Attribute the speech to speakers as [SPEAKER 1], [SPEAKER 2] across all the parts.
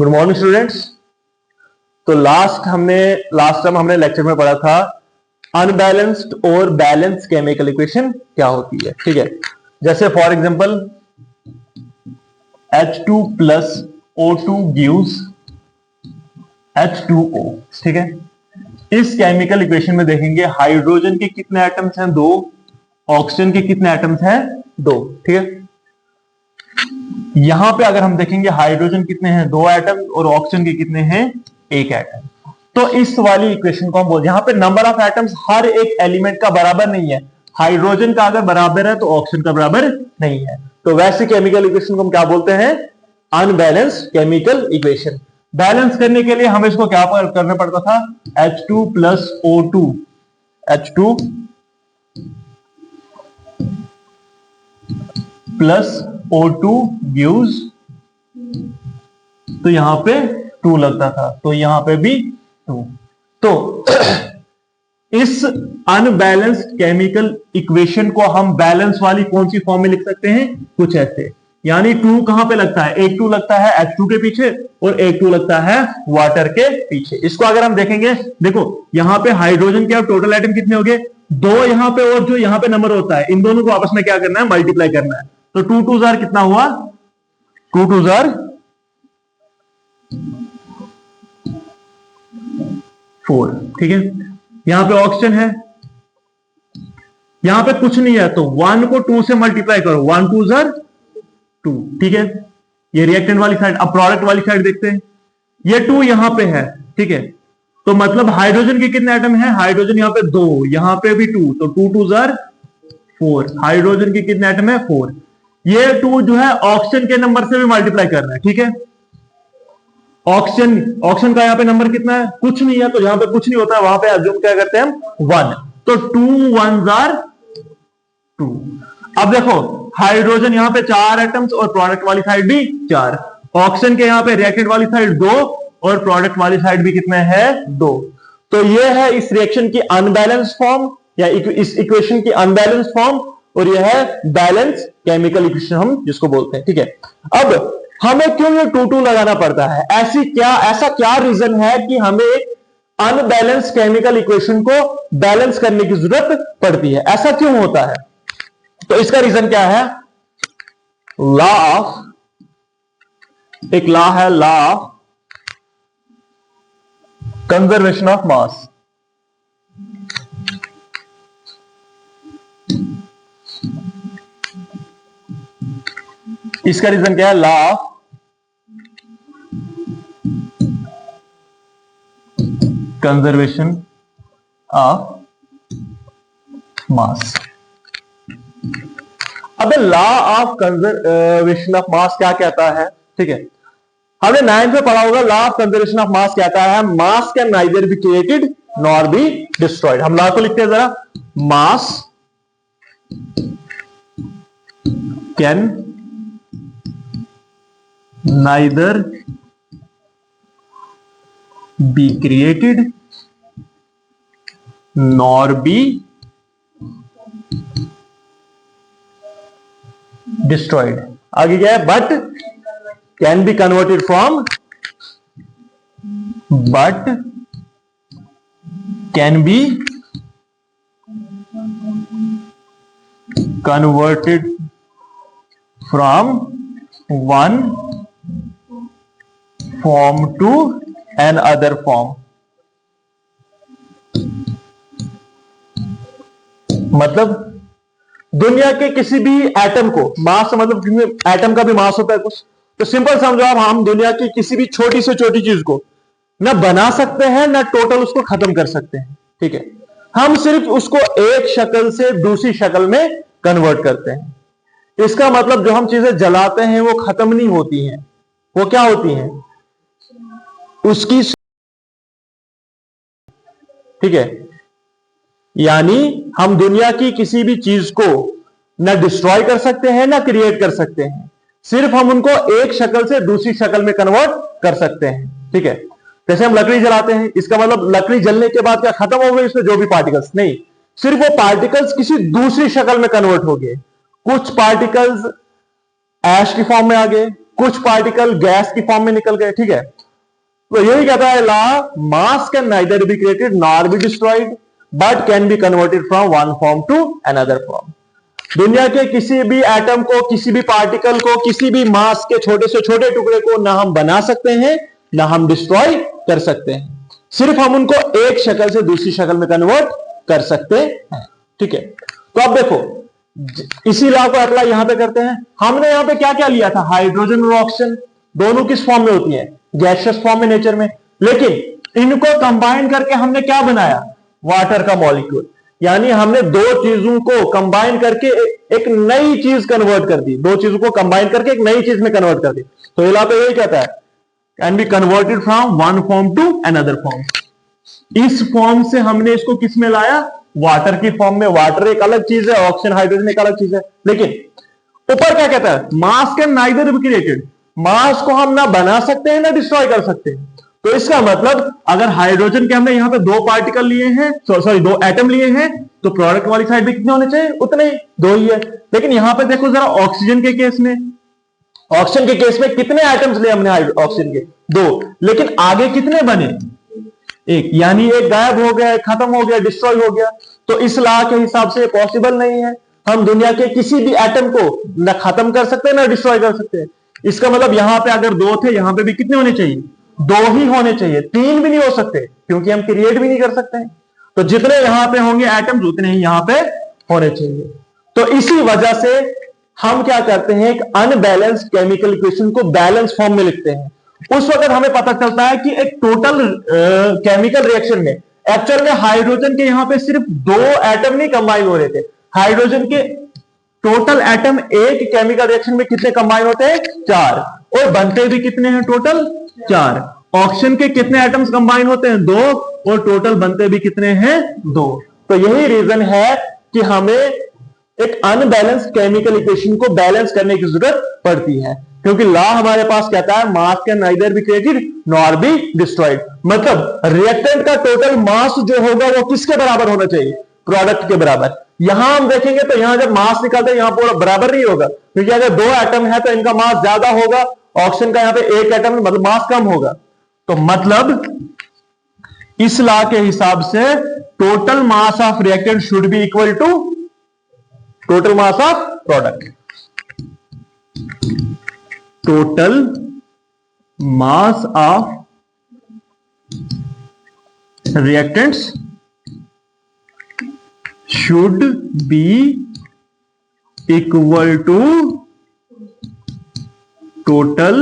[SPEAKER 1] Good morning students. तो last time हमने lecture में पढ़ा था अनबैलेंस्ड और बैलेंस केमिकल इक्वेशन क्या होती है। ठीक है, जैसे for example H2 plus O2 gives H2O। ठीक है, इस केमिकल इक्वेशन में देखेंगे हाइड्रोजन के कितने एटम्स हैं, 2। ऑक्सीजन के कितने एटम्स हैं, 2। ठीक है, यहां पे अगर हम देखेंगे हाइड्रोजन कितने हैं, 2 एटम, और ऑक्सीजन के कितने हैं, 1 एटम। तो इस वाली इक्वेशन को हम बोलते हैं, यहां पे नंबर ऑफ एटम्स हर एक एलिमेंट का बराबर नहीं है। हाइड्रोजन का अगर बराबर है तो ऑक्सीजन का बराबर नहीं है, तो वैसे केमिकल इक्वेशन को हम क्या बोलते हैं, अनबैलेंस्ड केमिकल इक्वेशन। बैलेंस करने के लिए हमें इसको क्या करना पड़ता था, H2 plus O2, H2 plus O2 gives, तो यहां पे 2 लगता था, तो यहां पे भी 2। तो इस अनबैलेंस्ड केमिकल इक्वेशन को हम बैलेंस वाली कौन सी फॉर्म में लिख सकते हैं, कुछ ऐसे। यानी 2 कहां पे लगता है, एक 2 लगता है H2 के पीछे और एक 2 लगता है वाटर के पीछे। इसको अगर हम देखेंगे, देखो यहां पे हाइड्रोजन के अब टोटल आइटम कितने हो गए, 2 यहां पे, और जो यहां पे नंबर होता है इन दोनों को आपस में क्या करना है, मल्टीप्लाई करना है। तो 2 2 जार कितना हुआ, 2 2 जार 4। ठीक है, यहां पे ऑक्सीजन है, यहां पे कुछ नहीं है, तो 1 को 2 से मल्टीप्लाई करो, 1 2 जार 2। ठीक है, ये रिएक्टेंट वाली साइड। अब प्रोडक्ट वाली साइड देखते हैं, ये 2 यहां पे है। ठीक है, तो मतलब हाइड्रोजन के कितने एटम है, हाइड्रोजन यहां पे 2, यहां पे भी 2, तो 2 2 जार 4। हाइड्रोजन के कितने एटम है, 4। ये 2 जो है ऑक्सीजन के नंबर से भी मल्टीप्लाई करना है। ठीक है, ऑक्सीजन का यहां पे नंबर कितना है, कुछ नहीं है, तो यहां पे कुछ नहीं होता है, वहां पे अज्यूम क्या करते हैं हम, 1। तो 2 1 जार 2। अब देखो हाइड्रोजन यहां पे 4 एटम्स और प्रोडक्ट वाली साइड भी 4। ऑक्सीजन के यहां पे रिएक्टेंट वाली साइड 2 और प्रोडक्ट वाली साइड भी कितने हैं, 2। तो ये है इस रिएक्शन की अनबैलेंस फॉर्म, या इस इक्वेशन की अनबैलेंस फॉर्म, और यह है बैलेंस केमिकल इक्वेशन हम जिसको बोलते हैं। ठीक है, अब हमें क्यों ये 2 2 लगाना पड़ता है, ऐसा क्या रीजन है कि हमें एक अनबैलेंस केमिकल इक्वेशन को बैलेंस करने की जरूरत पड़ती है, ऐसा क्यों होता है। तो इसका रीजन क्या है, लॉ ऑफ, एक लॉ है, law of conservation of mass. इसका रीजन क्या है, law of conservation of mass. अब law of conservation of mass क्या कहता है, ठीक है, हमने 9th में पढ़ा होगा, law of conservation of mass कहता है mass can neither be created nor be destroyed. हम लॉ को लिखते हैं जरा, mass can neither be created nor be destroyed. आगे क्या है, but can be converted from, but can be converted from one form to an other form. मतलब दुनिया के किसी भी एटम को, मास मतलब एटम का भी मास होता है कुछ, तो सिंपल समझो आप, हम दुनिया की किसी भी छोटी से छोटी चीज को ना बना सकते हैं ना टोटल उसको खत्म कर सकते हैं। ठीक है, हम सिर्फ उसको एक शक्ल से दूसरी शक्ल में कन्वर्ट करते हैं। इसका मतलब जो हम चीजें जलाते हैं वो खत्म नहीं होती हैं, वो क्या होती हैं, उसकी, ठीक है, यानी हम दुनिया की किसी भी चीज को ना डिस्ट्रॉय कर सकते हैं ना क्रिएट कर सकते हैं, सिर्फ हम उनको एक शक्ल से दूसरी शक्ल में कन्वर्ट कर सकते हैं। ठीक है, जैसे हम लकड़ी जलाते हैं, इसका मतलब लकड़ी जलने के बाद क्या खत्म हो गए इसमें जो भी पार्टिकल्स, नहीं, सिर्फ वो पार्टिकल्स किसी दूसरी शक्ल में कन्वर्ट हो गए। कुछ पार्टिकल्स ऐश की फॉर्म में आ गए, कुछ पार्टिकल गैस की फॉर्म में निकल गए, ठीक है। तो यही कहता है law, mass can neither be created nor be destroyed but can be converted from one form to another form. दुनिया के किसी भी एटम को, किसी भी पार्टिकल को, किसी भी मास के छोटे से छोटे टुकड़े को ना हम बना सकते हैं ना हम डिस्ट्रॉय कर सकते हैं, सिर्फ हम उनको एक शक्ल से दूसरी शक्ल में कन्वर्ट कर सकते हैं, ठीक है। तो अब देखो, इसी लॉ को अप्लाई यहां पे करते हैं। हमने यहां पे क्या क्या लिया था, हाइड्रोजन और ऑक्सीजन, दोनों किस फॉर्म में होती है, गैसियस फॉर्म में नेचर में, लेकिन इनको कंबाइन करके हमने क्या बनाया, वाटर का मॉलिक्यूल। यानी हमने दो चीजों को कंबाइन करके एक नई चीज कन्वर्ट कर दी, दो चीजों को कंबाइन करके एक नई चीज में कन्वर्ट कर दी। तो यहां पे यही कहता है can be converted from one form to another form. इस फॉर्म से हमने इसको किस में लाया, वाटर की फॉर्म में। वाटर एक अलग चीज है, ऑक्सीजन हाइड्रोजन एक अलग चीज है। लेकिन ऊपर क्या कहता है, mass can neither be created, mass को हम ना बना सकते हैं ना डिस्ट्रॉय कर सकते हैं। तो इसका मतलब अगर हाइड्रोजन के हमने यहां पे दो पार्टिकल लिए हैं, सॉरी दो एटम लिए हैं, तो प्रोडक्ट वाली साइड भी कितने होने चाहिए, उतने ही, दो ही है। लेकिन यहां पे देखो जरा ऑक्सीजन के केस में, ऑक्सीजन के केस में कितने एटम्स लिए हमने ऑक्सीजन के, दो, लेकिन आगे कितने बने, एक, यानी एक गायब हो गया, खत्म हो गया, डिस्ट्रॉय हो गया। तो इस लॉ के हिसाब से पॉसिबल नहीं है, हम दुनिया के किसी भी एटम को ना खत्म कर सकते हैं ना डिस्ट्रॉय कर सकते हैं। इसका मतलब यहां पे अगर दो थे, यहां पे भी कितने होने चाहिए, दो ही होने चाहिए, तीन भी नहीं हो सकते, क्योंकि हम क्रिएट भी नहीं कर सकते हैं। तो जितने यहां पे होंगे एटम्स उतने ही यहां पे होने चाहिए। तो इसी वजह से हम क्या करते हैं, एक अनबैलेंस केमिकल इक्वेशन को बैलेंस फॉर्म में लिखते हैं। उस वक्त हमें पता चलता है कि एक टोटल केमिकल रिएक्शन में एक्चुअल में हाइड्रोजन के यहां पे सिर्फ दो एटम नहीं कंबाइन हो रहे थे, हाइड्रोजन के टोटल एटम एक केमिकल रिएक्शन में कितने कंबाइन होते हैं, चार, और बनते भी कितने हैं, टोटल चार। ऑक्सीजन के कितने एटम्स कंबाइन होते हैं, दो, और टोटल बनते भी कितने हैं, दो। तो यही रीजन है कि हमें एक अनबैलेंस केमिकल इक्वेशन को बैलेंस करने की जरूरत पड़ती है, क्योंकि लॉ हमारे पास कहता है mass can neither be created nor be destroyed. मतलब रिएक्टेंट का टोटल मास जो होगा वो किसके बराबर होना चाहिए, प्रोडक्ट के बराबर। यहां हम देखेंगे तो यहां जब मास निकालते हैं यहां पूरा बराबर नहीं होगा, क्योंकि अगर दो एटम है तो इनका मास ज्यादा होगा, ऑक्सीजन का यहां पे एक एटम मतलब मास कम होगा। तो मतलब इस लॉ के हिसाब से total mass of reactant should be equal to total mass of product. Total mass of reactants should be equal to total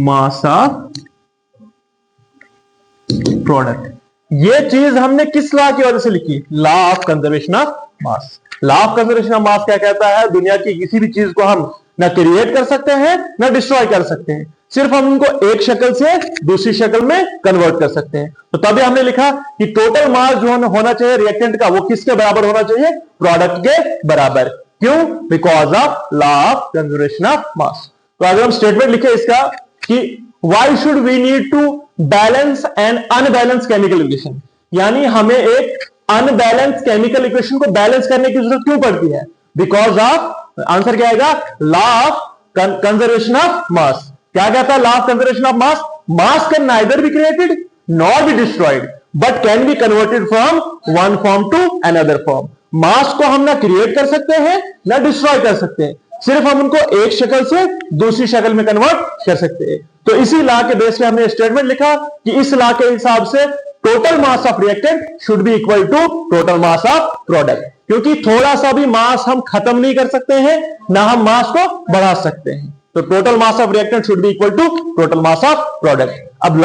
[SPEAKER 1] mass of product। ये चीज हमने किस लॉ की वजह से लिखी, law of conservation of mass. Law of conservation of mass क्या कहता है, दुनिया की किसी भी चीज को हम ना क्रिएट कर सकते हैं ना डिस्ट्रॉय कर सकते हैं, सिर्फ हम उनको एक शक्ल से दूसरी शक्ल में कन्वर्ट कर सकते हैं। तो तभी हमने लिखा कि टोटल मास जो होना चाहिए रिएक्टेंट का वो किसके बराबर होना चाहिए, प्रोडक्ट के बराबर। क्यों, because of law of conservation of mass. तो अगर हम स्टेटमेंट लिखे इसका कि why should we need to balance and unbalance chemical equation, यानी हमें एक अनबैलेंस केमिकल इक्वेशन को बैलेंस करने की जरूरत क्यों पड़ती है, बिकॉज ऑफ, आंसर क्या आएगा, law of conservation of mass. क्या कहता है law of conservation of mass, mass can neither be created nor be destroyed but can be converted from one form to another form. Mass को हम ना create कर सकते हैं ना डिस्ट्रॉय कर सकते हैं, सिर्फ हम उनको एक शक्ल से दूसरी शक्ल में कन्वर्ट कर सकते हैं। तो इसी लॉ के बेस पे हमने स्टेटमेंट लिखा कि इस लॉ के हिसाब से total mass of reactant should be equal to total mass of product, क्योंकि थोड़ा सा भी मास हम खत्म नहीं कर सकते हैं ना हम मास को बढ़ा सकते हैं। तो total mass of reactant should be equal to total mass of product. अब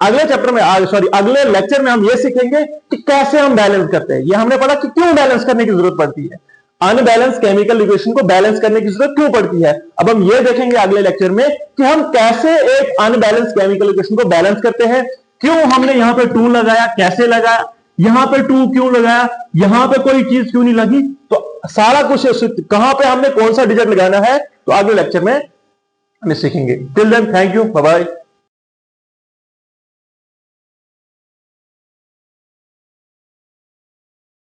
[SPEAKER 1] अगले चैप्टर में, सॉरी अगले लेक्चर में हम ये सीखेंगे कि कैसे हम बैलेंस करते हैं। ये हमने पढ़ा कि क्यों बैलेंस करने की जरूरत पड़ती है, अनबैलेंस केमिकल इक्वेशन को बैलेंस करने की जरूरत क्यों पड़ती है। अब हम ये देखेंगे अगले लेक्चर में कि हम कैसे एक अनबैलेंस केमिकल इक्वेशन को बैलेंस करते हैं, क्यों हमने यहां पे 2 लगाया, कैसे लगाया, यहां पे 2 क्यों लगाया, यहां पे कोई चीज क्यों नहीं लगी। तो सारा कुछ कहां पे हमने कौन सा डिजिट लगाना है, तो अगले लेक्चर में हम सीखेंगे। Till then thank you, bye bye.